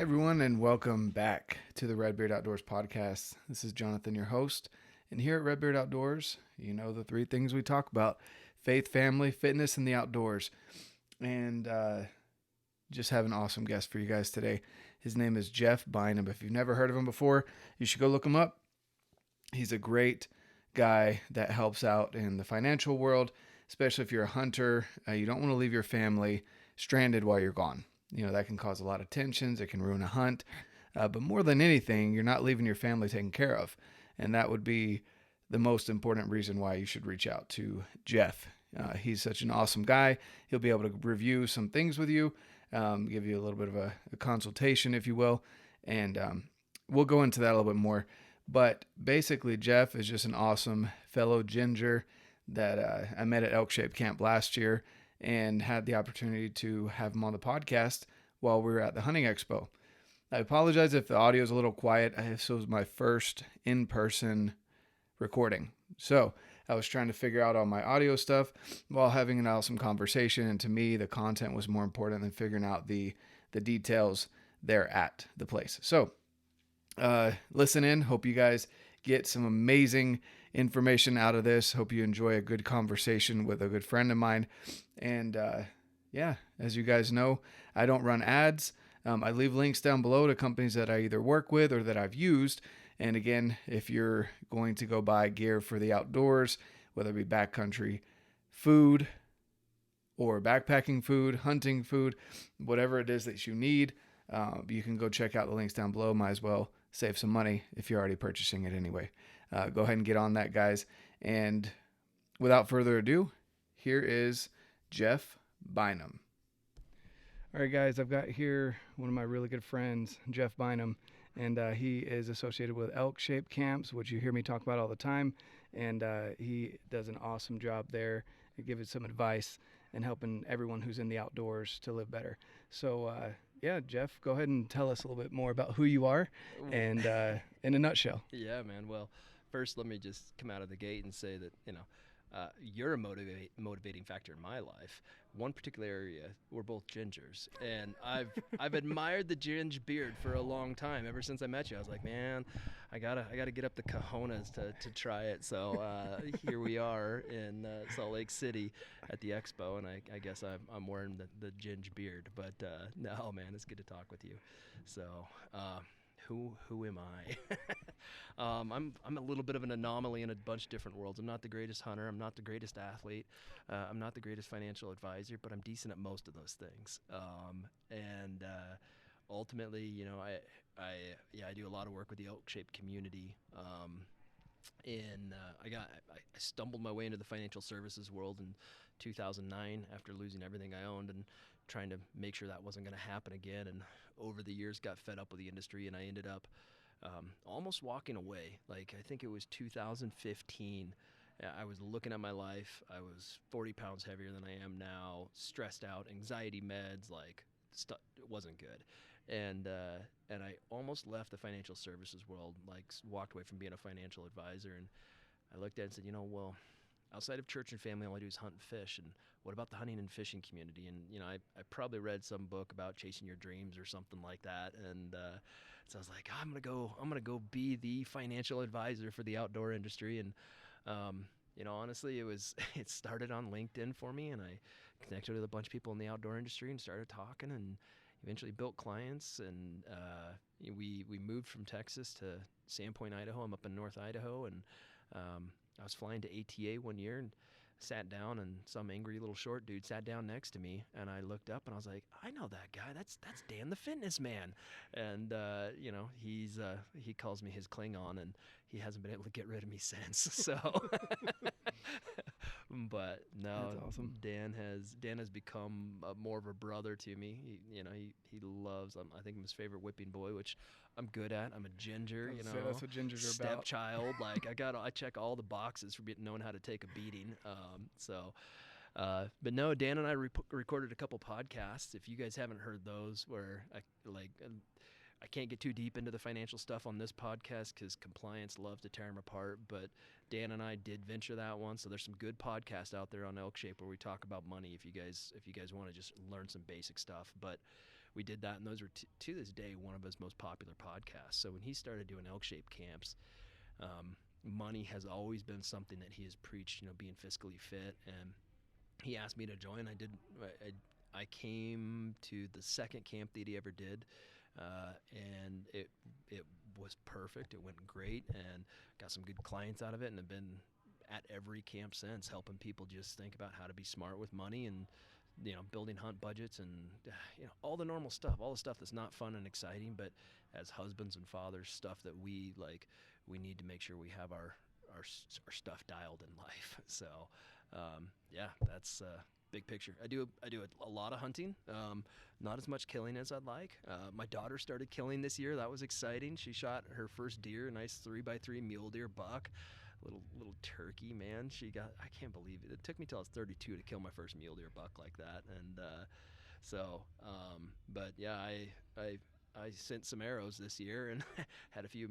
Everyone, and welcome back to the RedBeard Outdoors podcast. This is Jonathan, your host, and here at RedBeard Outdoors, you know the three things we talk about: faith, family, fitness, and the outdoors. And just have an awesome guest for you guys today. His name is Jeff Bynum. If you've never heard of him before, you should go look him up. He's a great guy that helps out in the financial world, especially if you're a hunter. You don't want to leave your family stranded while you're gone. You know, that can cause a lot of tensions. It can ruin a hunt. But more than anything, you're not leaving your family taken care of. And that would be the most important reason why you should reach out to Jeff. He's such an awesome guy. He'll be able to review some things with you, give you a little bit of a consultation, if you will. And we'll go into that a little bit more. But basically, Jeff is just an awesome fellow ginger that I met at Elk Shape Camp last year, and had the opportunity to have him on the podcast while we were at the hunting expo. I apologize if the audio is a little quiet. This was my first in-person recording. So I was trying to figure out all my audio stuff while having an awesome conversation. And to me, the content was more important than figuring out the details there at the place. So listen in. Hope you guys get some amazing information out of this. Hope you enjoy a good conversation with a good friend of mine. And as you guys know, I don't run ads. I leave links down below to companies that I either work with or that I've used. And again, if you're going to go buy gear for the outdoors, whether it be backcountry food or backpacking food, hunting food, whatever it is that you need, you can go check out the links down below. Might as well save some money if you're already purchasing it anyway. Go ahead and get on that, guys. And without further ado, here is Jeff Bynum. All right, guys, I've got here one of my really good friends, Jeff Bynum, and he is associated with Elk Shape Camps, which you hear me talk about all the time, and he does an awesome job there, giving some advice and helping everyone who's in the outdoors to live better. So, Jeff, go ahead and tell us a little bit more about who you are and in a nutshell. Yeah, man. Well, first, let me just come out of the gate and say that, you're a motivating factor in my life. One particular area, we're both gingers, and I've admired the ginge beard for a long time. Ever since I met you, I was like, man, I gotta get up the cojones to try it. So here we are in Salt Lake City at the expo, and I guess I'm wearing the ginge beard. But no, man, it's good to talk with you. So. Who am I? I'm a little bit of an anomaly in a bunch of different worlds. I'm not the greatest hunter. I'm not the greatest athlete. I'm not the greatest financial advisor, but I'm decent at most of those things. Ultimately, I do a lot of work with the Elk Shape community. I stumbled my way into the financial services world in 2009 after losing everything I owned and trying to make sure that wasn't going to happen again. And over the years got fed up with the industry, and I ended up almost walking away. Like, I think it was 2015. I was looking at my life. I was 40 pounds heavier than I am now, stressed out, anxiety meds, it wasn't good. And I almost left the financial services world, walked away from being a financial advisor. And I looked at it and said, well, outside of church and family, all I do is hunt and fish. And what about the hunting and fishing community? And, I probably read some book about chasing your dreams or something like that. And so I was like, I'm going to go be the financial advisor for the outdoor industry. And, honestly, it started on LinkedIn for me. And I connected with a bunch of people in the outdoor industry and started talking and eventually built clients. And we moved from Texas to Sandpoint, Idaho. I'm up in North Idaho. And I was flying to ATA one year and sat down, and some angry little short dude sat down next to me, and I looked up and I was like, I know that guy. That's Dan the Fitness Man. And he calls me his Klingon, and he hasn't been able to get rid of me since. So but no, That's awesome. Dan has become more of a brother to me. He loves, I think I'm his favorite whipping boy, which I'm good at. I'm a ginger, That's what gingers are about. Stepchild. I check all the boxes for knowing how to take a beating. But no, Dan and I recorded a couple podcasts. If you guys haven't heard those, where I can't get too deep into the financial stuff on this podcast because compliance loves to tear them apart. But Dan and I did venture that one, so there's some good podcasts out there on Elk Shape where we talk about money. If you guys want to just learn some basic stuff, but we did that, and those are to this day one of his most popular podcasts. So when he started doing elk-shaped camps, money has always been something that he has preached, being fiscally fit, and he asked me to join. I came to the second camp that he ever did, and it was perfect. It went great, and got some good clients out of it, and have been at every camp since, helping people just think about how to be smart with money, and building hunt budgets, and all the normal stuff, all the stuff that's not fun and exciting, but as husbands and fathers, stuff that we need to make sure we have our stuff dialed in life. So that's big picture. I do a lot of hunting, not as much killing as I'd like. My daughter started killing this year. That was exciting. She shot her first deer, a nice 3x3 mule deer buck, little turkey, man. I can't believe it. It took me till I was 32 to kill my first mule deer buck like that. And but yeah, I sent some arrows this year and had a few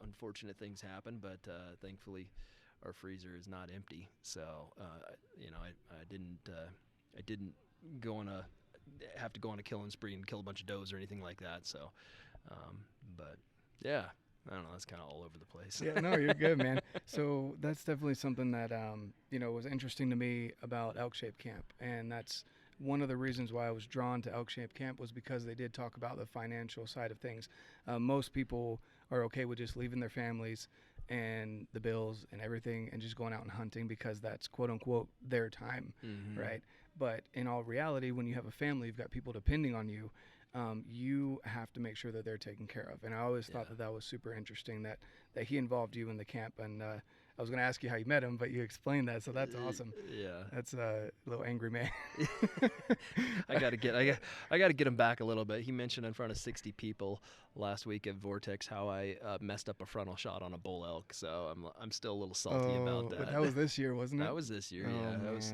unfortunate things happen, but thankfully our freezer is not empty. So I didn't have to go on a killing spree and kill a bunch of does or anything like that. So but yeah, I don't know, that's kind of all over the place. Yeah, no, you're good, man. So that's definitely something that was interesting to me about Elk Shape Camp, and that's one of the reasons why I was drawn to Elk Shape Camp, was because they did talk about the financial side of things. Most people are okay with just leaving their families and the bills and everything and just going out and hunting because that's quote unquote their time, right? But in all reality, when you have a family, you've got people depending on you. You have to make sure that they're taken care of. And I always thought that was super interesting that he involved you in the camp. And I was going to ask you how you met him, but you explained that, so that's awesome. Yeah, that's a little angry man. I got to get him back a little bit. He mentioned in front of 60 people last week at Vortex how I messed up a frontal shot on a bull elk. So I'm still a little salty about that. That was this year, wasn't it? That was this year.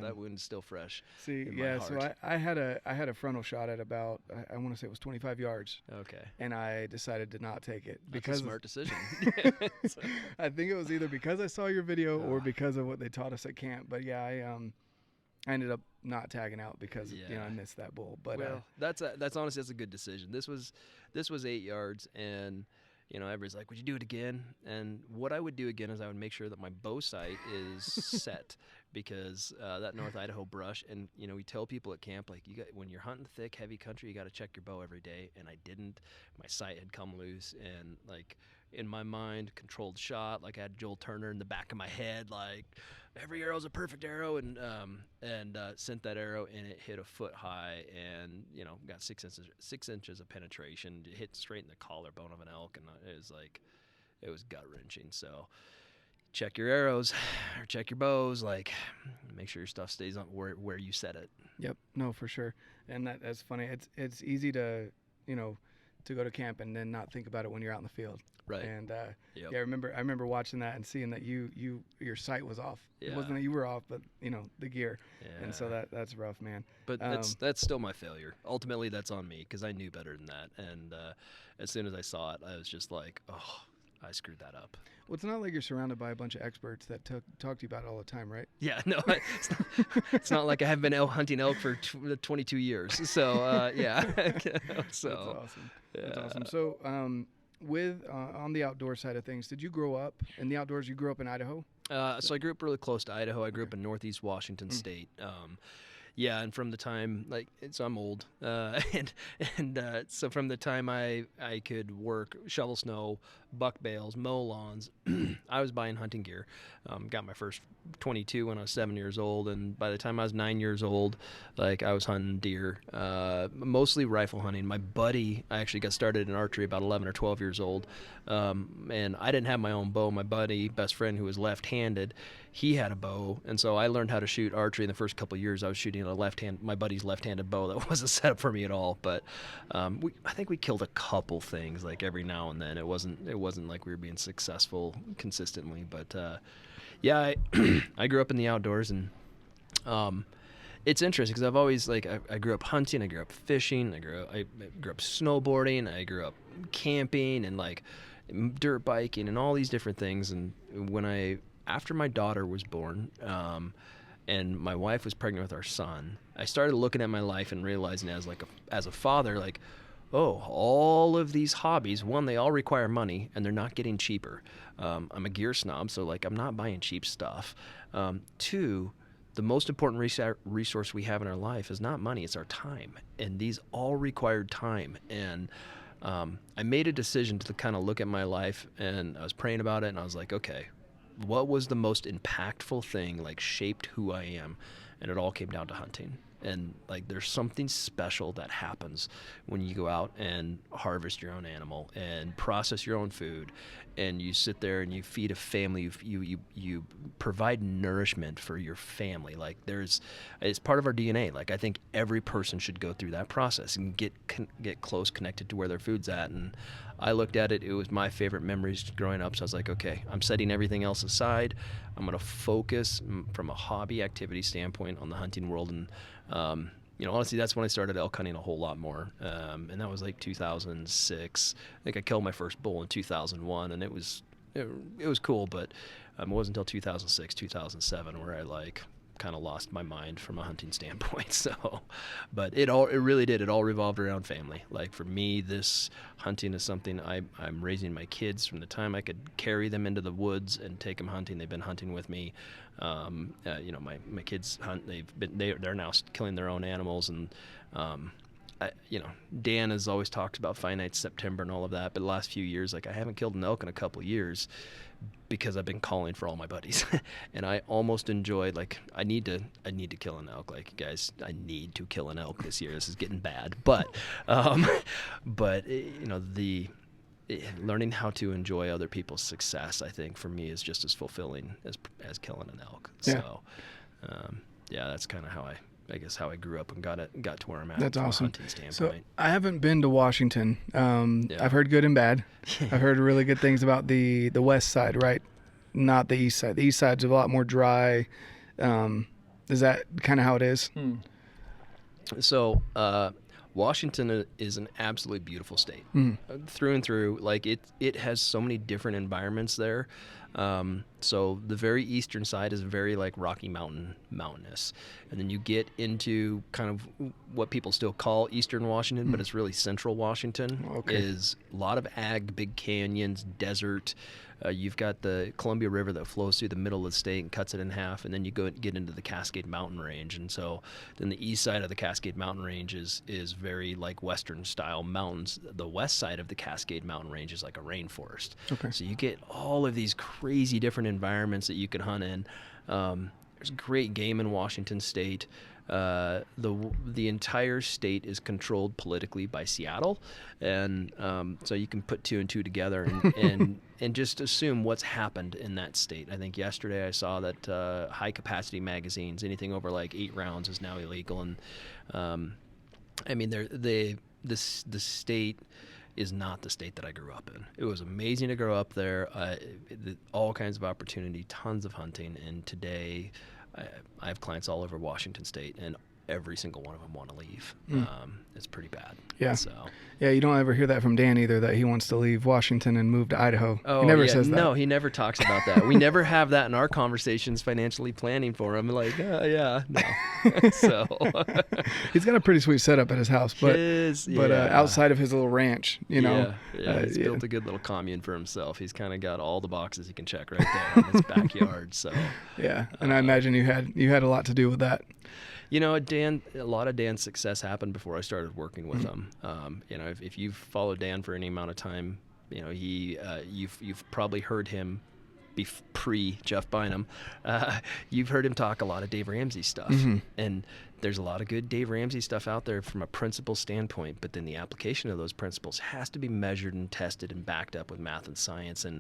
That wound's still fresh. See, in my heart. So I had a frontal shot at about, I want to say it was 25 yards. Okay. And I decided to not take it because that's a smart decision. I think it was either because I saw your video or because of what they taught us at camp. But yeah, I ended up not tagging out because I missed that bull. But that's honestly, that's a good decision. This was 8 yards, and everybody's like, would you do it again? And what I would do again is I would make sure that my bow sight is set, because that North Idaho brush, and we tell people at camp, like, when you're hunting thick, heavy country, you got to check your bow every day. And I didn't. My sight had come loose, and like, in my mind, controlled shot, like I had Joel Turner in the back of my head, like every arrow's a perfect arrow, and sent that arrow, and it hit a foot high, and got 6 inches of penetration. It hit straight in the collarbone of an elk, and it was gut wrenching. So check your arrows or check your bows, like make sure your stuff stays on where you set it. Yep, no, for sure. And that's funny. It's easy to to go to camp and then not think about it when you're out in the field. Right. And I remember watching that and seeing that your sight was off. Yeah. It wasn't that you were off, but the gear. Yeah. And so that's rough, man. But that's still my failure. Ultimately, that's on me, because I knew better than that. And as soon as I saw it, I was just like, oh, I screwed that up. Well, it's not like you're surrounded by a bunch of experts that talk to you about it all the time, right? Yeah, no, it's not like I haven't been hunting elk for 22 years. So yeah. So that's awesome. Yeah. That's awesome. So with on the outdoor side of things, did you grow up in the outdoors? You grew up in Idaho? So I grew up really close to Idaho. I grew up in Northeast Washington State. Yeah, and from the time, so I'm old, and so from the time I could work, shovel snow, buck bales, mow lawns, I was buying hunting gear. Got my first 22 when I was 7 years old, and by the time I was 9 years old, I was hunting deer, mostly rifle hunting. My buddy, I actually got started in archery about 11 or 12 years old, and I didn't have my own bow. My buddy, best friend, who was left-handed, he had a bow, and so I learned how to shoot archery in the first couple of years. I was shooting my buddy's left-handed bow. That wasn't set up for me at all, but I think we killed a couple things every now and then. It wasn't like we were being successful consistently, but yeah, I grew up in the outdoors, and it's interesting because I've always I grew up hunting, I grew up fishing, I grew up snowboarding, I grew up camping and dirt biking and all these different things. And after my daughter was born, and my wife was pregnant with our son, I started looking at my life and realizing as a father, like, oh, all of these hobbies, one, they all require money and they're not getting cheaper. I'm a gear snob, so like I'm not buying cheap stuff. Two, the most important resource we have in our life is not money, it's our time. And these all required time. And I made a decision to kind of look at my life, and I was praying about it, and I was like, okay, what was the most impactful thing, like shaped who I am? And it all came down to hunting. And like there's something special that happens when you go out and harvest your own animal and process your own food, and you sit there and you feed a family, you provide nourishment for your family. Like it's part of our DNA. Like I think every person should go through that process and get close connected to where their food's at. And I looked at it, it was my favorite memories growing up, so I was like, okay, I'm setting everything else aside. I'm going to focus from a hobby activity standpoint on the hunting world. And honestly, that's when I started elk hunting a whole lot more. And that was like 2006. I think I killed my first bull in 2001, and it was cool, but it wasn't until 2006, 2007 where I like kind of lost my mind from a hunting standpoint. So, but it really did. It all revolved around family. Like for me, this hunting is something I'm raising my kids from the time I could carry them into the woods and take them hunting. They've been hunting with me. My kids hunt. They're now killing their own animals, and Dan has always talked about finite September and all of that. But the last few years, like I haven't killed an elk in a couple of years because I've been calling for all my buddies, and I almost enjoyed like I need to kill an elk. Like guys, I need to kill an elk this year. This is getting bad, but learning how to enjoy other people's success, I think for me is just as fulfilling as killing an elk. Yeah. So, that's kind of how I grew up and got to where I'm at. That's from awesome. A hunting standpoint. So I haven't been to Washington. Yeah. I've heard good and bad. I've heard really good things about the west side, right? Not the east side. The east side's a lot more dry. Is that kind of how it is? So Washington is an absolutely beautiful state, through and through. Like it has so many different environments there. So the very eastern side is very like Rocky mountainous, and then you get into kind of what people still call Eastern Washington, but it's really Central Washington. Okay. Is a lot of ag, big canyons, desert. You've got the Columbia River that flows through the middle of the state and cuts it in half, and then you get into the Cascade Mountain Range. And so then the east side of the Cascade Mountain Range is very like Western style mountains. The west side of the Cascade Mountain Range is like a rainforest. Okay. So you get all of these crazy different environments that you can hunt in. There's great game in Washington State. The entire state is controlled politically by Seattle, and so you can put two and two together and just assume what's happened in that state. I think yesterday I saw that high capacity magazines, anything over like 8 rounds, is now illegal, and the state is not the state that I grew up in. It was amazing to grow up there. All kinds of opportunity, tons of hunting, and today I have clients all over Washington State, and every single one of them want to leave. It's pretty bad. Yeah. So. Yeah, you don't ever hear that from Dan either, that he wants to leave Washington and move to Idaho. Oh, he never yeah. says that. No, he never talks about that. We never have that in our conversations financially planning for him. Like, no. So. He's got a pretty sweet setup at his house, but yeah. Outside of his little ranch, you know. Yeah, he's built a good little commune for himself. He's kind of got all the boxes he can check right there in his backyard. So. Yeah, and I imagine you had a lot to do with that. You know, Dan, a lot of Dan's success happened before I started working with him. If you've followed Dan for any amount of time, you've probably heard him pre Jeff Bynum. You've heard him talk a lot of Dave Ramsey stuff, and there's a lot of good Dave Ramsey stuff out there from a principle standpoint. But then the application of those principles has to be measured and tested and backed up with math and science. And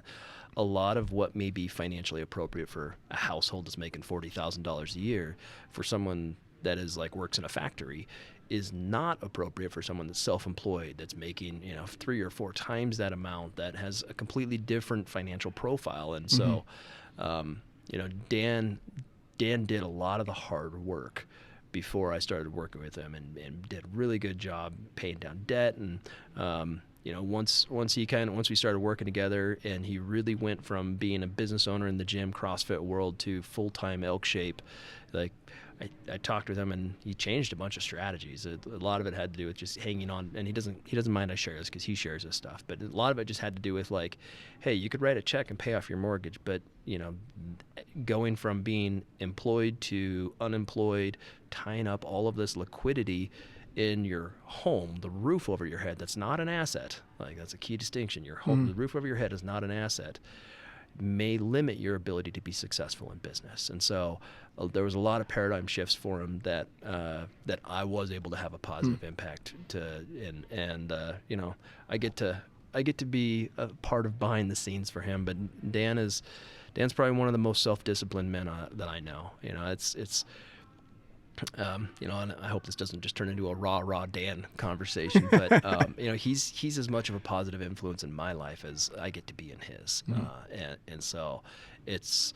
a lot of what may be financially appropriate for a household that's making $40,000 a year, for someone that is like works in a factory, is not appropriate for someone that's self-employed, that's making 3 or 4 times that amount, that has a completely different financial profile. And so Dan did a lot of the hard work before I started working with him, and did a really good job paying down debt. And once we started working together, and he really went from being a business owner in the gym CrossFit world to full-time elk shape, like I talked with him, and he changed a bunch of strategies. A lot of it had to do with just hanging on, and he doesn't mind I share this because he shares his stuff, but a lot of it just had to do with like, hey, you could write a check and pay off your mortgage, but going from being employed to unemployed, tying up all of this liquidity in your home, the roof over your head, that's not an asset. Like, that's a key distinction. Your home, the roof over your head is not an asset, may limit your ability to be successful in business. And so there was a lot of paradigm shifts for him that I was able to have a positive impact to, and I get to be a part of behind the scenes for him. But Dan's probably one of the most self-disciplined men that I know. And I hope this doesn't just turn into a raw Dan conversation, but he's as much of a positive influence in my life as I get to be in his. And so it's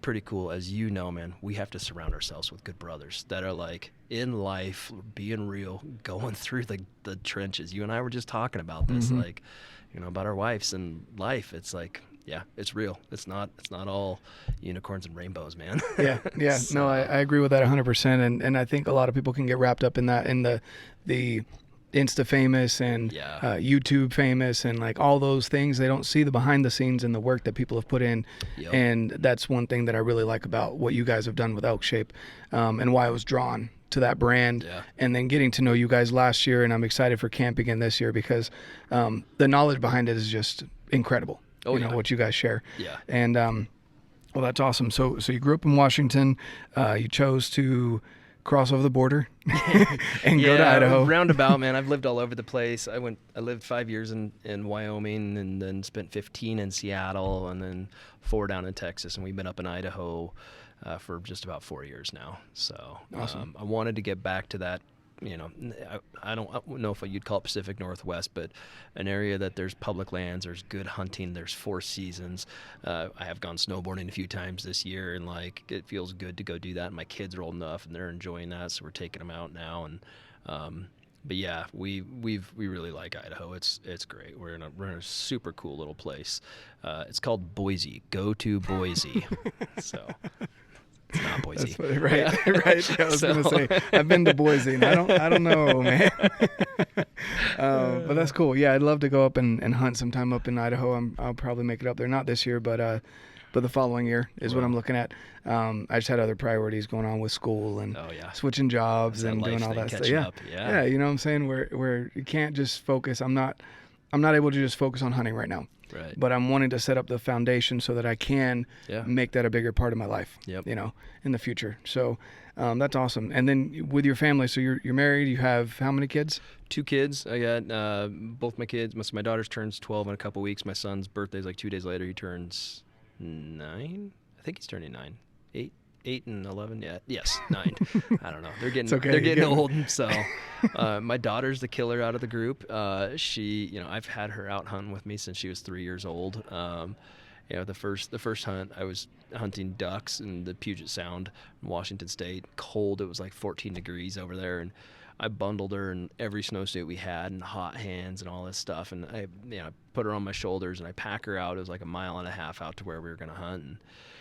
pretty cool. As you know, man, we have to surround ourselves with good brothers that are like in life, being real, going through the trenches. You and I were just talking about this, like, about our wives and life. It's like, yeah, it's real. It's not all unicorns and rainbows, man. Yeah. So, no, I agree with that 100%. And I think a lot of people can get wrapped up in that, in the Insta famous and YouTube famous and like all those things. They don't see the behind the scenes and the work that people have put in. Yep. And that's one thing that I really like about what you guys have done with Elk Shape, and why I was drawn to that brand. And then getting to know you guys last year, and I'm excited for camp again this year because the knowledge behind it is just incredible. What you guys share. Yeah. And well, that's awesome. So you grew up in Washington. You chose to cross over the border and go to Idaho. Roundabout, man. I've lived all over the place. I lived 5 years in Wyoming, and then spent 15 in Seattle, and then 4 down in Texas, and we've been up in Idaho for just about 4 years now. So awesome. I wanted to get back to that. I don't know if you'd call it Pacific Northwest, but an area that there's public lands, there's good hunting, there's 4 seasons. I have gone snowboarding a few times this year, and like it feels good to go do that. And my kids are old enough, and they're enjoying that, so we're taking them out now. And but yeah, we really like Idaho. It's great. We're in a super cool little place. It's called Boise. Go to Boise. So. It's not Boise. That's funny, right? Yeah. Right. I was gonna say I've been to Boise, and I don't know, man. But that's cool. Yeah, I'd love to go up and hunt sometime up in Idaho. I'll probably make it up there. Not this year, but the following year is what I'm looking at. I just had other priorities going on with school and switching jobs and doing all that stuff. Yeah, you know what I'm saying? Where you can't just focus. I'm not able to just focus on hunting right now. Right. But I'm wanting to set up the foundation so that I can make that a bigger part of my life, in the future. So that's awesome. And then with your family, so you're married, you have how many kids? 2 kids. I got both my kids. My daughter's turns 12 in a couple weeks. My son's birthday's like 2 days later. He turns 9. I think he's turning 9. 8 and 11. Yeah. Yes. 9. I don't know. They're getting old. So, my daughter's the killer out of the group. She, I've had her out hunting with me since she was 3 years old. The first hunt, I was hunting ducks in the Puget Sound in Washington State. Cold. It was like 14 degrees over there. And I bundled her in every snowsuit we had and hot hands and all this stuff. And I put her on my shoulders and I pack her out. It was like a mile and a half out to where we were going to hunt, and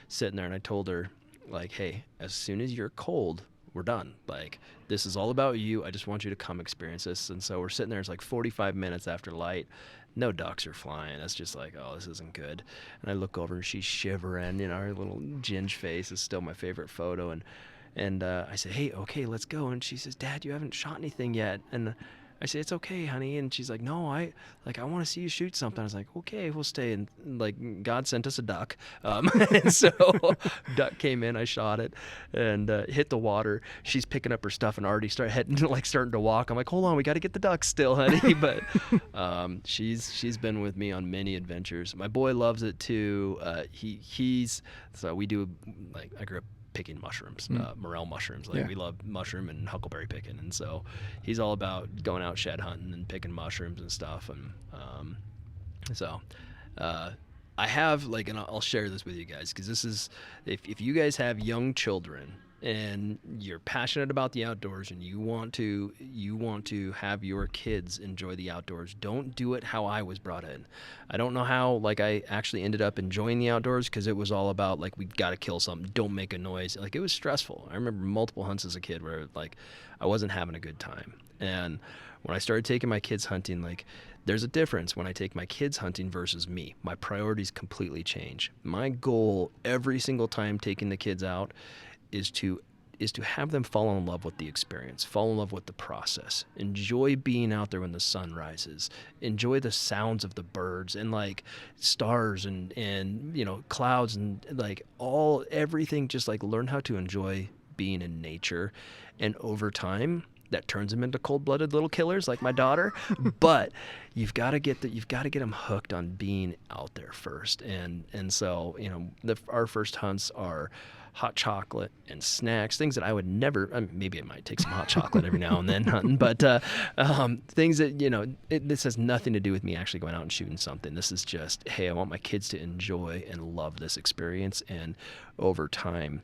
sitting there, and I told her, like, hey, as soon as you're cold, we're done. Like, this is all about you. I just want you to come experience this. And so we're sitting there. It's like 45 minutes after light. No ducks are flying. It's just like, oh, this isn't good. And I look over and she's shivering. Her little ginge face is still my favorite photo. And I say, hey, okay, let's go. And she says, Dad, you haven't shot anything yet. And I say, it's okay, honey. And she's like, no, I want to see you shoot something. I was like, okay, we'll stay. And like, God sent us a duck. And so duck came in, I shot it and hit the water. She's picking up her stuff and already starting to walk. I'm like, hold on, we got to get the duck still, honey. But she's been with me on many adventures. My boy loves it too. So we do, like, I grew up picking mushrooms, morel mushrooms. We love mushroom and huckleberry picking, and so he's all about going out shed hunting and picking mushrooms and stuff. And I have, like, and I'll share this with you guys, because this is, if you guys have young children, and you're passionate about the outdoors and you want to have your kids enjoy the outdoors, don't do it how I was brought in. I don't know how, like, I actually ended up enjoying the outdoors, because it was all about, like, we got to kill something, don't make a noise. Like, it was stressful. I remember multiple hunts as a kid where, like, I wasn't having a good time. And when I started taking my kids hunting, like, there's a difference when I take my kids hunting versus me. My priorities completely change. My goal every single time taking the kids out is to have them fall in love with the experience, fall in love with the process, enjoy being out there when the sun rises, enjoy the sounds of the birds and, like, stars and you know, clouds and, like, everything. Just, like, learn how to enjoy being in nature, and over time that turns them into cold-blooded little killers like my daughter. But you've got to get them hooked on being out there first. And so, you know, our first hunts are hot chocolate and snacks, things that I would never, maybe I might take some hot chocolate every now and then hunting, but things that, you know, this has nothing to do with me actually going out and shooting something. This is just, hey, I want my kids to enjoy and love this experience, and over time,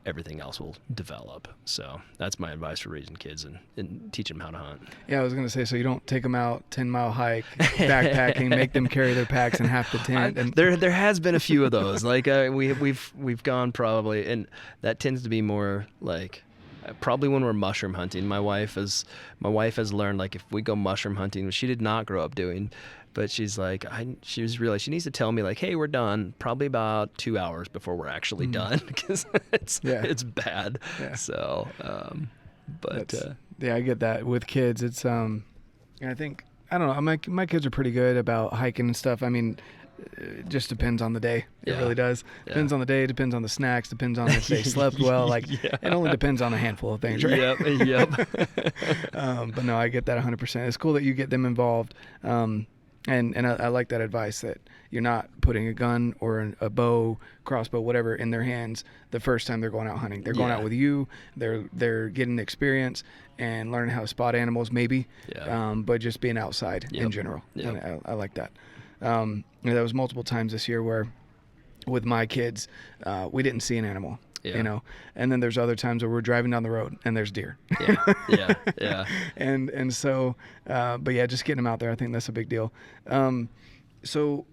everything else will develop. So that's my advice for raising kids and teaching them how to hunt. Yeah, I was going to say, so you don't take them out 10-mile hike, backpacking, make them carry their packs and half the tent. And there has been a few of those. Like, we've gone probably, and that tends to be more like probably when we're mushroom hunting. My wife has learned, like, if we go mushroom hunting, which she did not grow up doing, but she's like, she realized she needs to tell me, like, hey, we're done probably about 2 hours before we're actually done, because it's bad. Yeah. So, yeah, I get that with kids. It's I think, I don't know, my kids are pretty good about hiking and stuff. I mean, it just depends on the day. It really does. Depends on the day, depends on the snacks, depends on if they slept well. Like, it only depends on a handful of things, right? Yep. But no, I get that 100%. It's cool that you get them involved. And I like that advice, that you're not putting a gun or a bow, crossbow, whatever, in their hands the first time they're going out hunting. They're going out with you. They're getting the experience and learning how to spot animals, maybe, but just being outside in general. Yep. And I like that. There was multiple times this year where, with my kids, we didn't see an animal. Yeah. You know, and then there's other times where we're driving down the road and there's deer. Yeah. And so, but yeah, just getting them out there, I think that's a big deal. So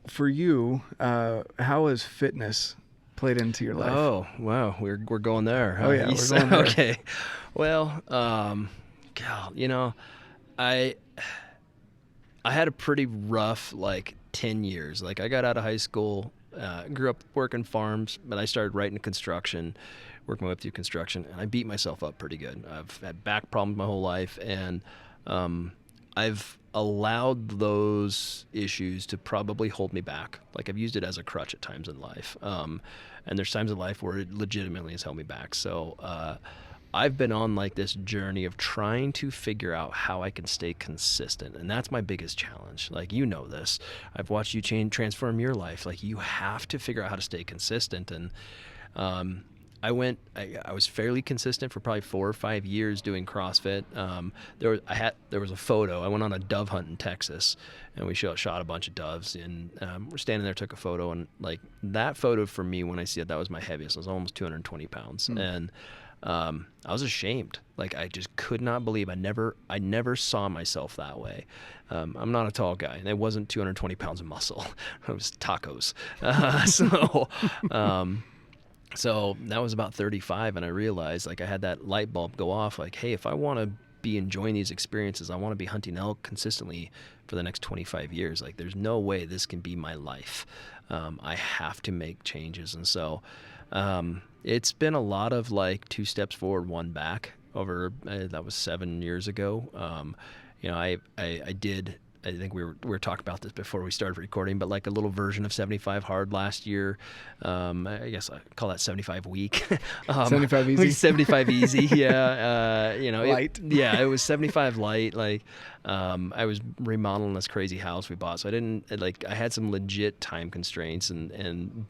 for you, how has fitness played into your life? Oh, wow. We're going there. Oh yeah, we're going there. Okay. Well, you know, I had a pretty rough, like, 10 years. Like, I got out of high school, grew up working farms, but I started right into construction, working my way up through construction, and I beat myself up pretty good. I've had back problems my whole life, and I've allowed those issues to probably hold me back. Like, I've used it as a crutch at times in life, and there's times in life where it legitimately has held me back. So I've been on, like, this journey of trying to figure out how I can stay consistent, and that's my biggest challenge. Like, you know this. I've watched you transform your life. Like, you have to figure out how to stay consistent, and I was fairly consistent for probably 4 or 5 years doing CrossFit. There was a photo. I went on a dove hunt in Texas, and we shot a bunch of doves, and we're standing there, took a photo, and, like, that photo for me, when I see it, that was my heaviest. I was almost 220 pounds, and I was ashamed. Like, I just could not believe I never saw myself that way. I'm not a tall guy, and it wasn't 220 pounds of muscle. It was tacos. So that was about 35, and I realized, like, I had that light bulb go off, like, hey, if I want to be enjoying these experiences, I want to be hunting elk consistently for the next 25 years. Like, there's no way this can be my life. I have to make changes. And so it's been a lot of, like, 2 steps forward, 1 back over, that was 7 years ago. You know, I did, I think we were talking about this before we started recording, but, like, a little version of 75 hard last year. I guess I call that 75 weak. 75 easy. 75 easy. Yeah. You know, light. It was 75 light. Like, I was remodeling this crazy house we bought, so I had some legit time constraints,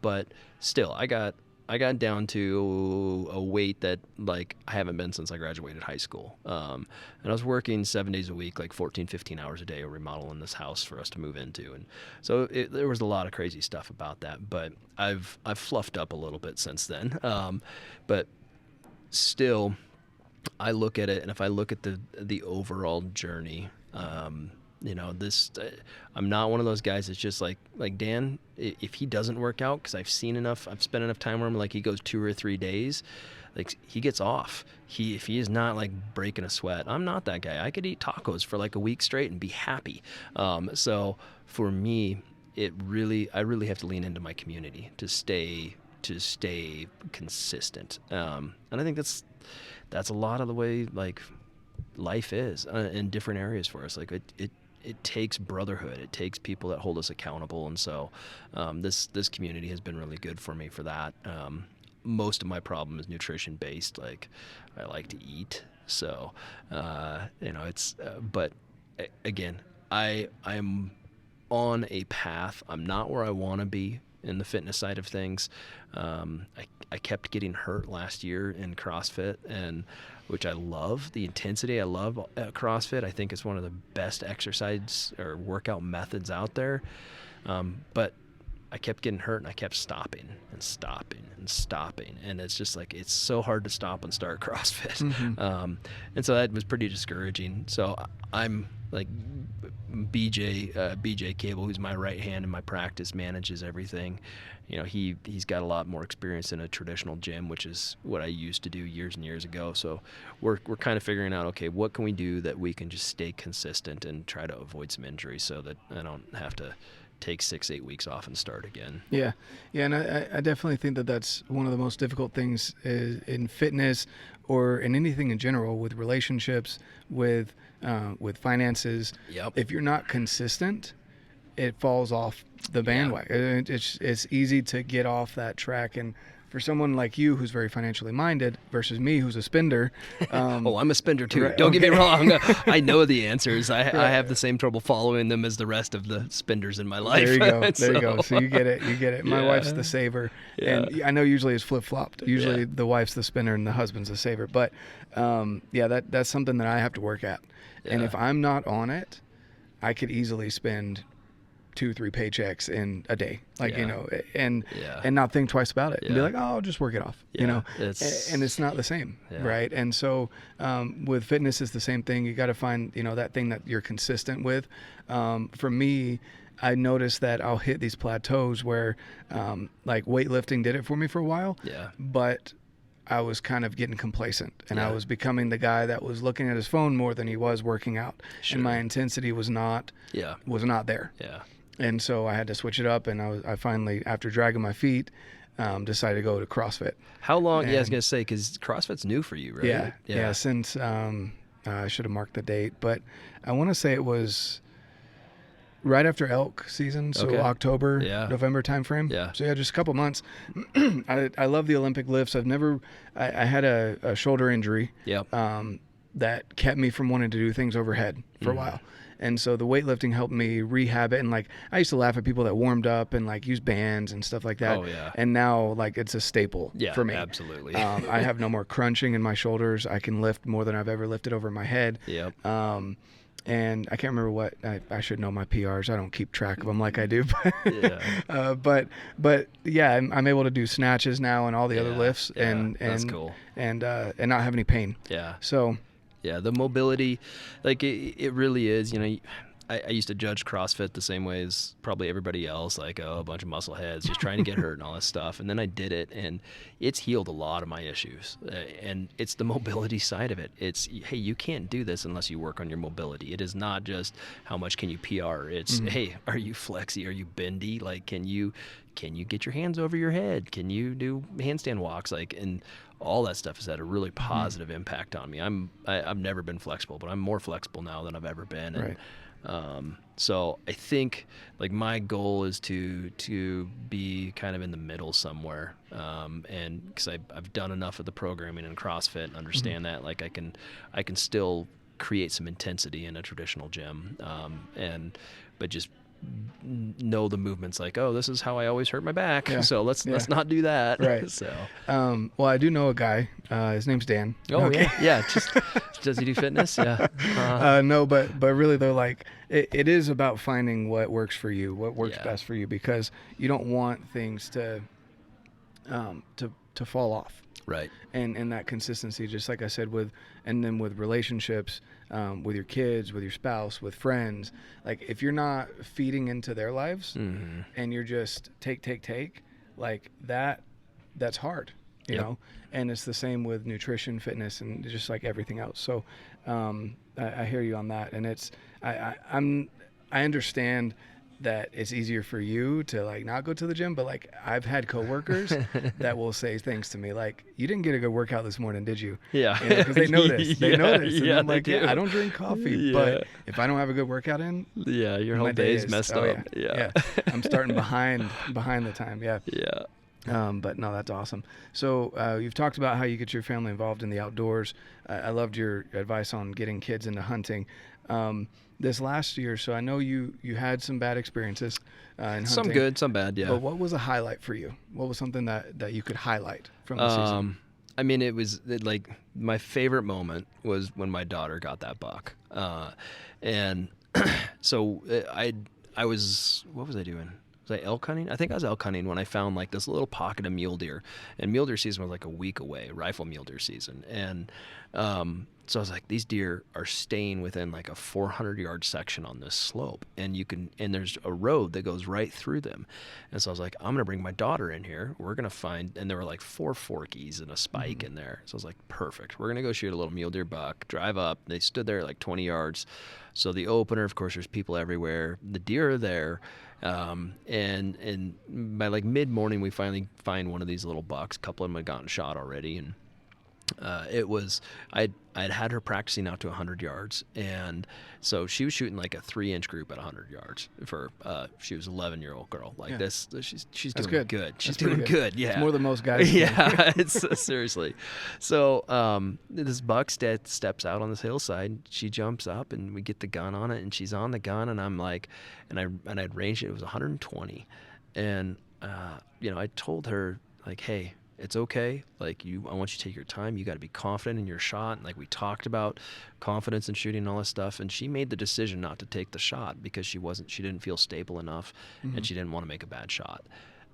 but still, I got I got down to a weight that like I haven't been since I graduated high school. And I was working 7 days a week, like 14, 15 hours a day, remodeling this house for us to move into. And so there was a lot of crazy stuff about that, but I've fluffed up a little bit since then. But still, I look at it, and if I look at the overall journey, this I'm not one of those guys that's just like Dan. If he doesn't work out, because I've spent enough time with him, like he goes 2 or 3 days, like he gets off. If he is not like breaking a sweat, I'm not that guy. I could eat tacos for like a week straight and be happy. So for me, I really have to lean into my community to stay consistent. And I think that's a lot of the way like life is in different areas for us. Like it takes brotherhood. It takes people that hold us accountable. And so this community has been really good for me for that. Most of my problem is nutrition based. Like I like to eat. So, but again, I'm on a path. I'm not where I want to be in the fitness side of things. I kept getting hurt last year in CrossFit, and which I love the intensity. I love CrossFit. I think it's one of the best exercise or workout methods out there. But I kept getting hurt, and I kept stopping. And it's just like, it's so hard to stop and start CrossFit. Mm-hmm. And so that was pretty discouraging. So I'm like, BJ Cable, who's my right hand in my practice, manages everything. He's got a lot more experience in a traditional gym, which is what I used to do years and years ago. So we're kind of figuring out, okay, what can we do that we can just stay consistent and try to avoid some injuries so that I don't have to take 6-8 weeks off and start again. Yeah. And I definitely think that that's one of the most difficult things in fitness or in anything in general, with relationships, with finances. Yep. If you're not consistent, it falls off the bandwagon. Yeah. It's easy to get off that track. And for someone like you who's very financially minded versus me who's a spender. I'm a spender too. Right, Don't get me wrong. I know the answers. I have the same trouble following them as the rest of the spenders in my life. There you go. There you go. So you get it. My wife's the saver. Yeah. And I know usually it's flip-flopped. Usually the wife's the spender and the husband's the saver. But that's something that I have to work at. Yeah. And if I'm not on it, I could easily spend 2-3 paychecks in a day, and not think twice about it and be like, oh, I'll just work it off, and it's not the same. Right. And so with fitness, it's the same thing. You got to find, that thing that you're consistent with. For me, I noticed that I'll hit these plateaus where like weightlifting did it for me for a while, but I was kind of getting complacent, and I was becoming the guy that was looking at his phone more than he was working out. Sure. And my intensity was not there. Yeah. And so I had to switch it up, and I finally, after dragging my feet, decided to go to CrossFit. How long? I was going to say, because CrossFit's new for you, right? Yeah. Since I should have marked the date, but I want to say it was right after elk season, so October, November timeframe. Yeah. So just a couple months. I love the Olympic lifts. I had a shoulder injury. Yep. That kept me from wanting to do things overhead for a while. And so the weightlifting helped me rehab it. And like, I used to laugh at people that warmed up and like used bands and stuff like that. Oh, yeah. And now like it's a staple for me. Absolutely. I have no more crunching in my shoulders. I can lift more than I've ever lifted over my head. Yep. And I can't remember what, I should know my PRs. I don't keep track of them like I do. But I'm able to do snatches now and all the other lifts and that's cool. And not have any pain. Yeah. So. Yeah, the mobility, like it really is. I used to judge CrossFit the same way as probably everybody else, like, a bunch of muscle heads just trying to get hurt and all this stuff. And then I did it, and it's healed a lot of my issues. And it's the mobility side of it. It's, hey, you can't do this unless you work on your mobility. It is not just how much can you PR. It's, hey, are you flexy? Are you bendy? Like, can you get your hands over your head? Can you do handstand walks? And all that stuff has had a really positive impact on me. I've never been flexible, but I'm more flexible now than I've ever been. And, right. So I think like my goal is to be kind of in the middle somewhere. And because I've done enough of the programming in CrossFit and understand that like I can still create some intensity in a traditional gym. But just know the movements. Like, oh, this is how I always hurt my back. Yeah. So let's not do that. Right. So. Well, I do know a guy. His name's Dan. Oh, okay. yeah. Just does he do fitness? Yeah. No, but really though, like it is about finding what works for you, what works best for you, because you don't want things to fall off. Right. And that consistency, just like I said, with relationships, with your kids, with your spouse, with friends, like if you're not feeding into their lives and you're just take, like that's hard, you know? And it's the same with nutrition, fitness, and just like everything else. So, I hear you on that. And I understand that it's easier for you to like not go to the gym, but like I've had coworkers that will say things to me like, "You didn't get a good workout this morning, did you?" Yeah, because they know this. They know this. And I'm like, I don't drink coffee, but if I don't have a good workout in, your whole day's messed up. Yeah. I'm starting behind the time. Yeah. But no, that's awesome. So you've talked about how you get your family involved in the outdoors. I loved your advice on getting kids into hunting. This last year, so I know you had some bad experiences in hunting. Some good, some bad, yeah. But what was a highlight for you? What was something that you could highlight from the season? I mean, it was like my favorite moment was when my daughter got that buck. And so I was, what was I doing? Was I elk hunting? I think I was elk hunting when I found like this little pocket of mule deer, and mule deer season was like a week away, rifle mule deer season. And so I was like, these deer are staying within like a 400-yard section on this slope, and there's a road that goes right through them. And so I was like, I'm gonna bring my daughter in here. We're gonna find, and there were like 4 forkies and a spike in there. So I was like, perfect. We're gonna go shoot a little mule deer buck. Drive up. They stood there like 20 yards. So the opener, of course, there's people everywhere. The deer are there. And by like mid-morning, we finally find one of these little bucks. A couple of them had gotten shot already, and I'd had her practicing out to 100 yards, and so she was shooting like a 3-inch group at 100 yards for she was an 11-year-old girl. Like this, she's doing good. She's doing good. Yeah, it's more than most guys. Yeah, it's seriously. So this buck steps out on this hillside. She jumps up, and we get the gun on it, and she's on the gun, and I'm like, and I'd ranged it. It was 120, and I told her like, hey, it's okay. Like I want you to take your time. You got to be confident in your shot. And like we talked about confidence in shooting and all this stuff. And she made the decision not to take the shot because she didn't feel stable enough, and she didn't want to make a bad shot.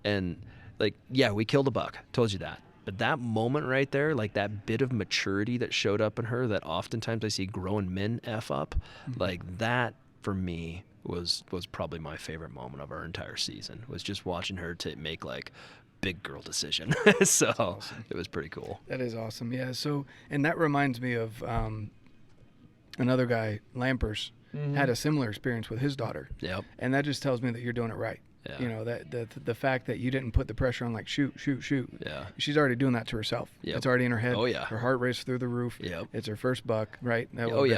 And like, yeah, we killed a buck. Told you that. But that moment right there, like that bit of maturity that showed up in her that oftentimes I see grown men F up, like that for me was probably my favorite moment of our entire season, was just watching her to make like big girl decision. So awesome. It was pretty cool. That is awesome. Yeah. So, and that reminds me of another guy, Lampers, had a similar experience with his daughter. Yep. And that just tells me that you're doing it right. Yeah. You know, that the fact that you didn't put the pressure on like shoot. Yeah. She's already doing that to herself. Yep. It's already in her head. Oh yeah. Her heart race through the roof. Yep. It's her first buck, right?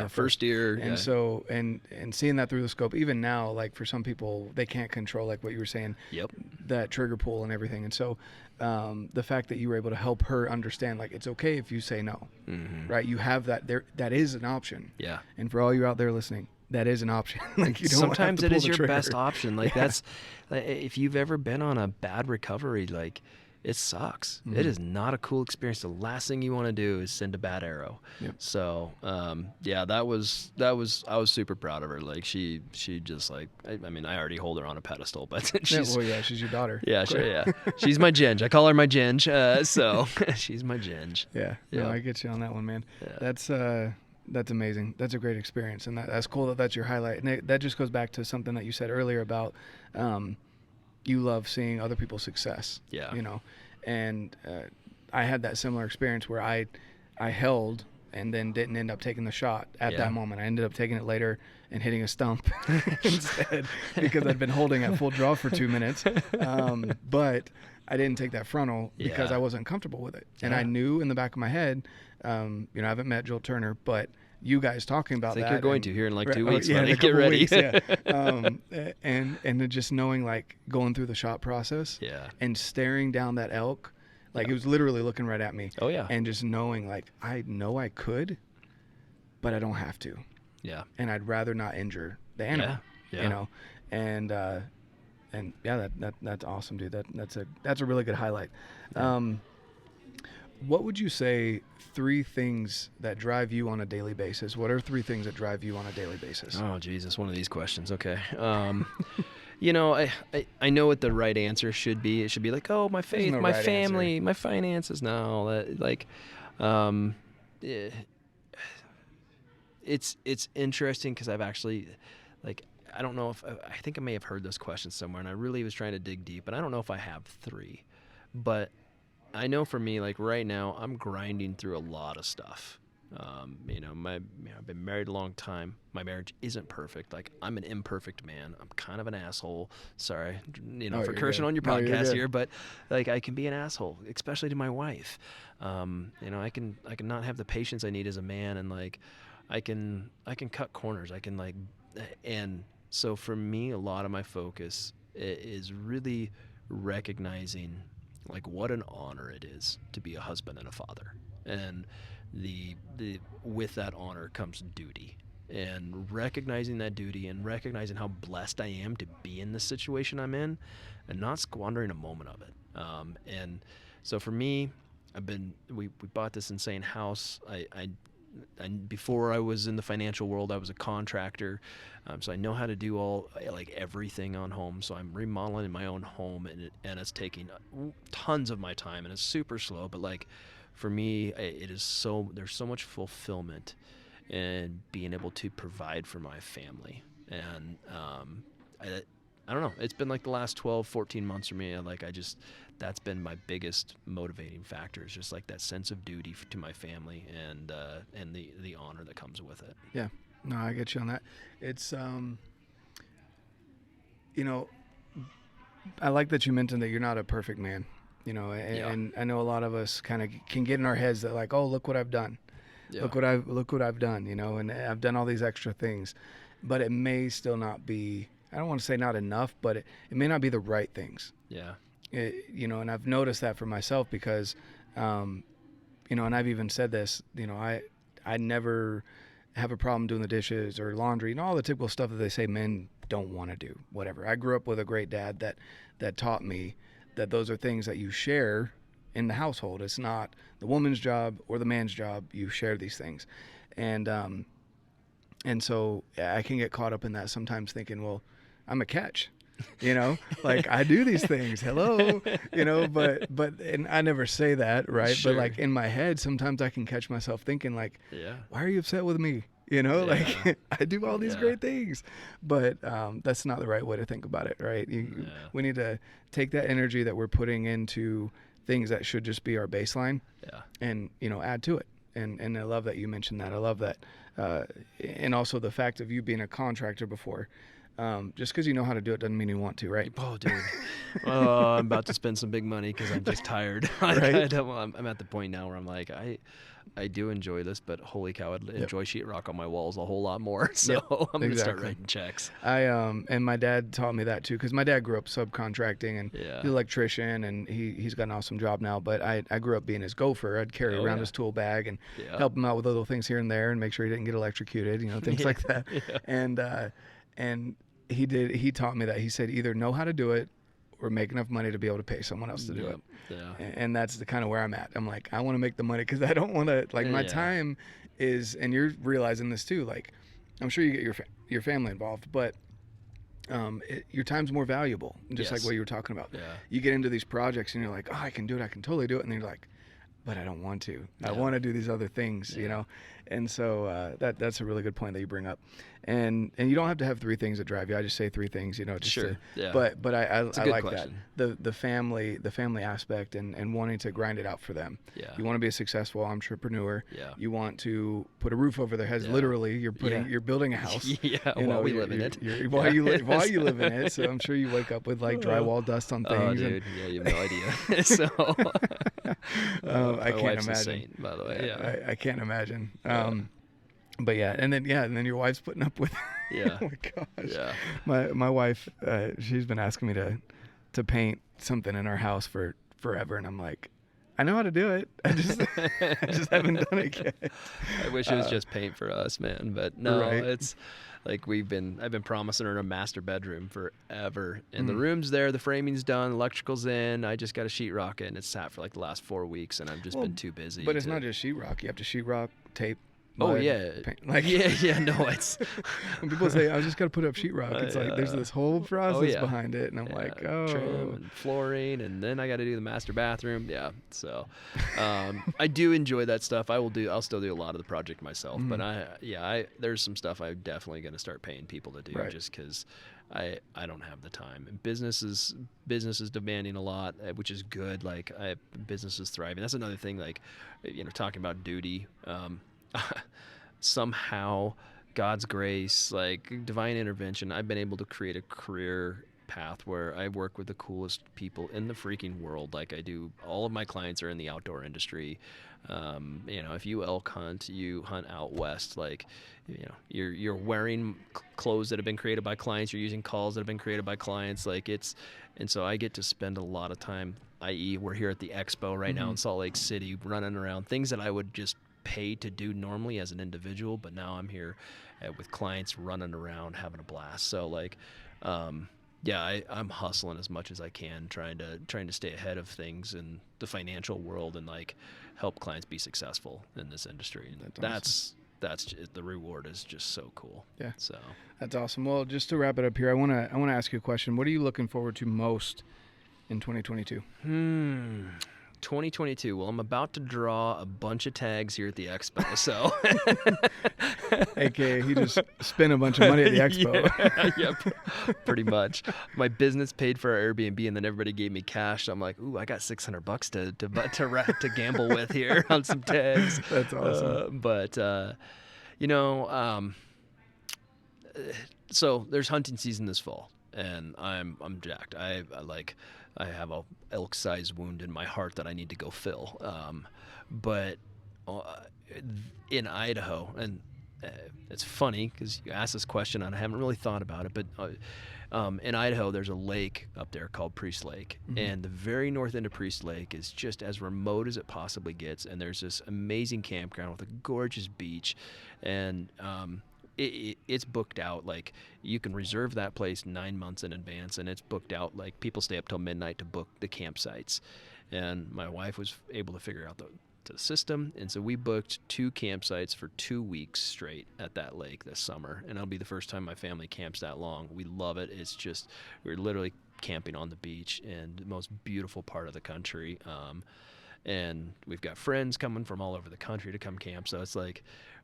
First deer. And so and seeing that through the scope, even now, like for some people, they can't control like what you were saying. Yep. That trigger pull and everything. And so the fact that you were able to help her understand, like, it's okay if you say no, right? You have that there. That is an option. Yeah. And for all you out there listening, that is an option. Like you don't sometimes have to it pull is the your trigger. best option. Like that's, like, if you've ever been on a bad recovery, like it sucks. It is not a cool experience. The last thing you want to do is send a bad arrow. Yep. So that was I was super proud of her. Like she just like I mean I already hold her on a pedestal, but she's she's your daughter. Yeah, sure, yeah. She's my ginge. I call her my ginge. So she's my ginge. Yeah. No, I get you on that one, man. Yeah. That's amazing. That's a great experience, and that's cool that's your highlight. And that just goes back to something that you said earlier about you love seeing other people's success. Yeah. You know, and I had that similar experience where I held and then didn't end up taking the shot at that moment. I ended up taking it later and hitting a stump instead because I'd been holding at full draw for 2 minutes. But I didn't take that frontal because I wasn't comfortable with it. And I knew in the back of my head, I haven't met Joel Turner, but you guys talking about that. I think you're going to here in like 2 weeks. Yeah, Get ready. Weeks, yeah. And then just knowing, like, going through the shot process and staring down that elk, like it was literally looking right at me. Oh yeah. And just knowing, like, I know I could, but I don't have to. Yeah. And I'd rather not injure the animal. Yeah. You know, and And yeah, that's awesome, dude. That's a really good highlight. What would you say 3 things that drive you on a daily basis? What are 3 things that drive you on a daily basis? Oh, Jesus, one of these questions. Okay. I know what the right answer should be. It should be like, oh, my faith, my family, my finances. No, it's interesting because I've actually, I don't know if I think I may have heard this question somewhere, and I really was trying to dig deep, and I don't know if I have 3, but I know for me, right now, I'm grinding through a lot of stuff. I've been married a long time. My marriage isn't perfect. I'm an imperfect man. I'm kind of an asshole. Sorry, for cursing on your podcast here, but I can be an asshole, especially to my wife. I can not have the patience I need as a man, and I can cut corners. And so for me, a lot of my focus is really recognizing what an honor it is to be a husband and a father, and the with that honor comes duty, and recognizing that duty and recognizing how blessed I am to be in this situation I'm in, and not squandering a moment of it. And so for me, we bought this insane house. I before I was in the financial world, I was a contractor, so I know how to do everything on homes. So I'm remodeling my own home, and it's taking tons of my time, and it's super slow. But for me, there's so much fulfillment in being able to provide for my family, and I don't know. It's been the last 12, 14 months for me. That's been my biggest motivating factor. Is just that sense of duty to my family and the honor that comes with it. Yeah, no, I get you on that. It's I like that you mentioned that you're not a perfect man. And I know a lot of us kind of can get in our heads that oh, look what I've done. Yeah. Look what I've done, and I've done all these extra things, but it may still not be, I don't want to say not enough, but it may not be the right things. Yeah. And I've noticed that for myself because, and I've even said this, I never have a problem doing the dishes or laundry and all the typical stuff that they say men don't want to do, whatever. I grew up with a great dad that taught me that those are things that you share in the household. It's not the woman's job or the man's job. You share these things. And so I can get caught up in that sometimes thinking, well, I'm a catch, I do these things, hello, but and I never say that, right? Sure. But in my head, sometimes I can catch myself thinking why are you upset with me? I do all these great things, but that's not the right way to think about it, right? We need to take that energy that we're putting into things that should just be our baseline and, add to it. And I love that you mentioned that. I love that. And also the fact of you being a contractor before, just because you know how to do it doesn't mean you want to, right? Oh, dude. I'm about to spend some big money because I'm just tired. Right? I'm at the point now where I'm I do enjoy this, but holy cow, I'd enjoy sheetrock on my walls a whole lot more. So I'm going to start writing checks. And my dad taught me that too, because my dad grew up subcontracting and he's an electrician, and he's got an awesome job now. But I grew up being his gopher. I'd carry around his tool bag and help him out with little things here and there and make sure he didn't get electrocuted, things like that. Yeah. And he taught me that. He said, either know how to do it or make enough money to be able to pay someone else to do it. Yeah. And that's the kind of where I'm at. I'm I want to make the money because I don't want to, my time is, and you're realizing this too, I'm sure you get your family involved, but your time's more valuable, just like what you were talking about. Yeah. You get into these projects and you're oh, I can do it. I can totally do it. And then you're but I don't want to. Yeah. I want to do these other things, And so that's a really good point that you bring up. And you don't have to have 3 things that drive you. I just say 3 things, just sure. But I like question. that. The family aspect and wanting to grind it out for them. Yeah. You want to be a successful entrepreneur. Yeah. You want to put a roof over their heads. Yeah. Literally, you're building a house. While we live in it. While you live in it. So I'm sure you wake up with drywall dust on things. Oh, dude. You have no idea. So I can't imagine. Insane, by the way. Yeah. I can't imagine. But and then your wife's putting up with. Yeah. Oh my gosh. Yeah. My wife, she's been asking me to paint something in our house for forever, and I'm I know how to do it. I just haven't done it yet. I wish it was just paint for us, man. But no, I've been promising her a master bedroom forever, and the room's there, the framing's done, electrical's in. I just got to sheetrock it, and it's sat for like the last 4 weeks, and I've just been too busy. But it's not just sheetrock. You have to sheetrock, tape. Oh mud, yeah, paint. Like no, it's when people say I just got to put up sheetrock, it's like there's this whole process behind it, and I'm like, trim and flooring, and then I got to do the master bathroom. Yeah, so I do enjoy that stuff. I'll still do a lot of the project myself, but there's some stuff I'm definitely going to start paying people to do just because I don't have the time. And business is demanding a lot, which is good. Like business is thriving. That's another thing. Like talking about duty. Somehow God's grace, like divine intervention, I've been able to create a career path where I work with the coolest people in the freaking world. Like I do, all of my clients are in the outdoor industry. If you elk hunt, you hunt out west, like, you're wearing clothes that have been created by clients, you're using calls that have been created by clients. And so I get to spend a lot of time, i.e. we're here at the expo right now in Salt Lake City, running around, things that I would just pay to do normally as an individual, but now I'm here with clients running around having a blast. So I'm hustling as much as I can, trying to stay ahead of things in the financial world and like help clients be successful in this industry. And that's the reward is just so cool. Yeah. So that's awesome. Well, just to wrap it up here, I want to ask you a question. What are you looking forward to most in 2022? 2022. Well, I'm about to draw a bunch of tags here at the expo. So, AKA, he just spent a bunch of money at the expo. Yeah, pretty much. My business paid for our Airbnb, and then everybody gave me cash. So I'm like, ooh, I got $600 to gamble with here on some tags. That's awesome. So there's hunting season this fall, and I'm jacked. I have a elk-sized wound in my heart that I need to go fill. But in Idaho, and it's funny because you asked this question and I haven't really thought about it, but in Idaho there's a lake up there called Priest Lake, and the very north end of Priest Lake is just as remote as it possibly gets, and there's this amazing campground with a gorgeous beach, and it's booked out. Like you can reserve that place 9 months in advance, and it's booked out. Like people stay up till midnight to book the campsites, and my wife was able to figure out the system, and so we booked 2 campsites for 2 weeks straight at that lake this summer, and it'll be the first time my family camps that long. We love it. It's just, we're literally camping on the beach in the most beautiful part of the country, and we've got friends coming from all over the country to come camp, so it's like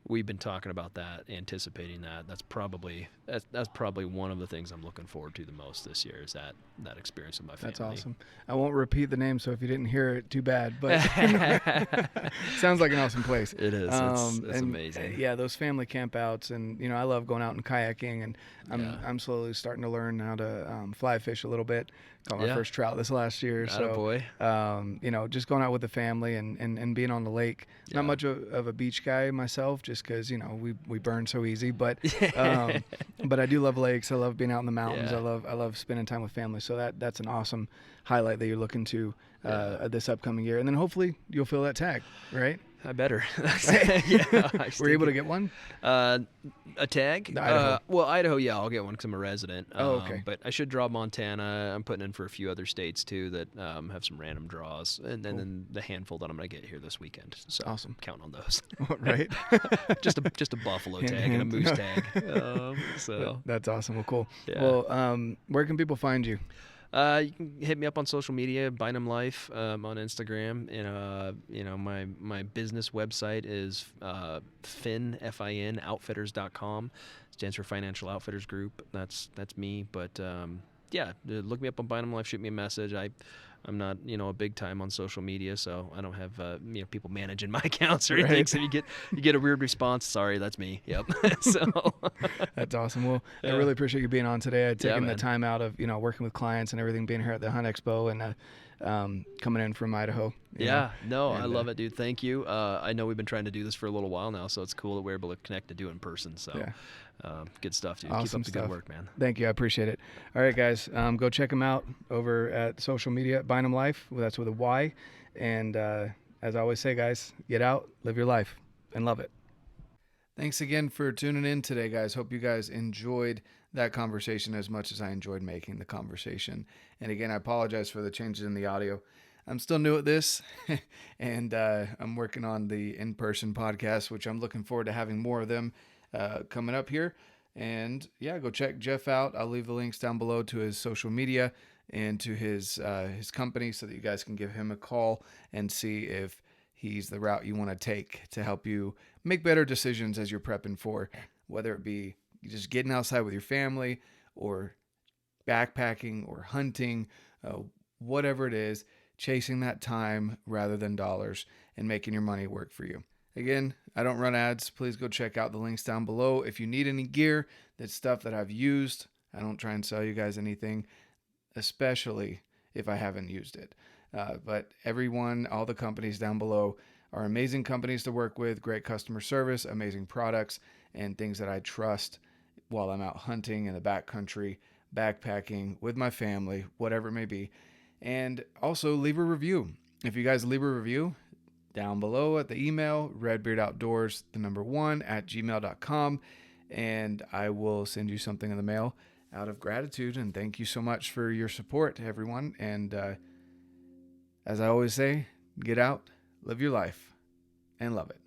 we've been talking about that, anticipating that. That's probably one of the things I'm looking forward to the most this year, is that experience with my family. That's awesome. I won't repeat the name, so if you didn't hear it, too bad. But sounds like an awesome place. It is. It's amazing. Yeah, those family campouts, and I love going out and kayaking, and I'm slowly starting to learn how to fly fish a little bit. Caught my first trout this last year. Attaboy. So just going out with the family and being on the lake. Not much of a beach guy myself, just because we burn so easy. But but I do love lakes. I love being out in the mountains. Yeah. I love spending time with family. So that's an awesome highlight that you're looking to this upcoming year. And then hopefully you'll fill that tag, right? I better. Were you able to get one? A tag? Idaho. Well, Idaho, yeah, I'll get one because I'm a resident. Okay. But I should draw Montana. I'm putting in for a few other states too that have some random draws, and then the handful that I'm going to get here this weekend. So awesome. Count on those. Right. just a buffalo tag and a moose tag. So that's awesome. Well, cool. Yeah. Well, where can people find you? You can hit me up on social media, Bynum Life, on Instagram, and my business website is Fin Outfitters.com. Stands for Financial Outfitters Group. That's me. But look me up on Bynum Life. Shoot me a message. I'm not a big time on social media, so I don't have people managing my accounts or anything. Right. So you get a weird response. Sorry, that's me. Yep. So that's awesome. Well, I really appreciate you being on today. I'd taken the time out of working with clients and everything, being here at the Hunt Expo, and coming in from Idaho. I love it, dude. Thank you. I know we've been trying to do this for a little while now, so it's cool that we're able to connect to do it in person. So good stuff, dude. Awesome. Keep up the good work, man. Thank you. I appreciate it. All right, guys. Go check them out over at social media, Bynum Life. Well, that's with a Y. And as I always say, guys, get out, live your life, and love it. Thanks again for tuning in today, guys. Hope you guys enjoyed that conversation as much as I enjoyed making the conversation. And again, I apologize for the changes in the audio. I'm still new at this, and I'm working on the in-person podcast, which I'm looking forward to having more of them coming up here. And yeah, go check Jeff out. I'll leave the links down below to his social media and to his company so that you guys can give him a call and see if he's the route you want to take to help you make better decisions as you're prepping for, whether it be just getting outside with your family or backpacking or hunting, whatever it is, chasing that time rather than dollars and making your money work for you. Again, I don't run ads. Please go check out the links down below. If you need any gear, that's stuff that I've used. I don't try and sell you guys anything, especially if I haven't used it. But everyone, all the companies down below are amazing companies to work with, great customer service, amazing products, and things that I trust while I'm out hunting in the backcountry, backpacking with my family, whatever it may be. And also leave a review. If you guys leave a review down below at the email, redbeardoutdoors1@gmail.com, and I will send you something in the mail out of gratitude. And thank you so much for your support, everyone. And as I always say, get out, live your life, and love it.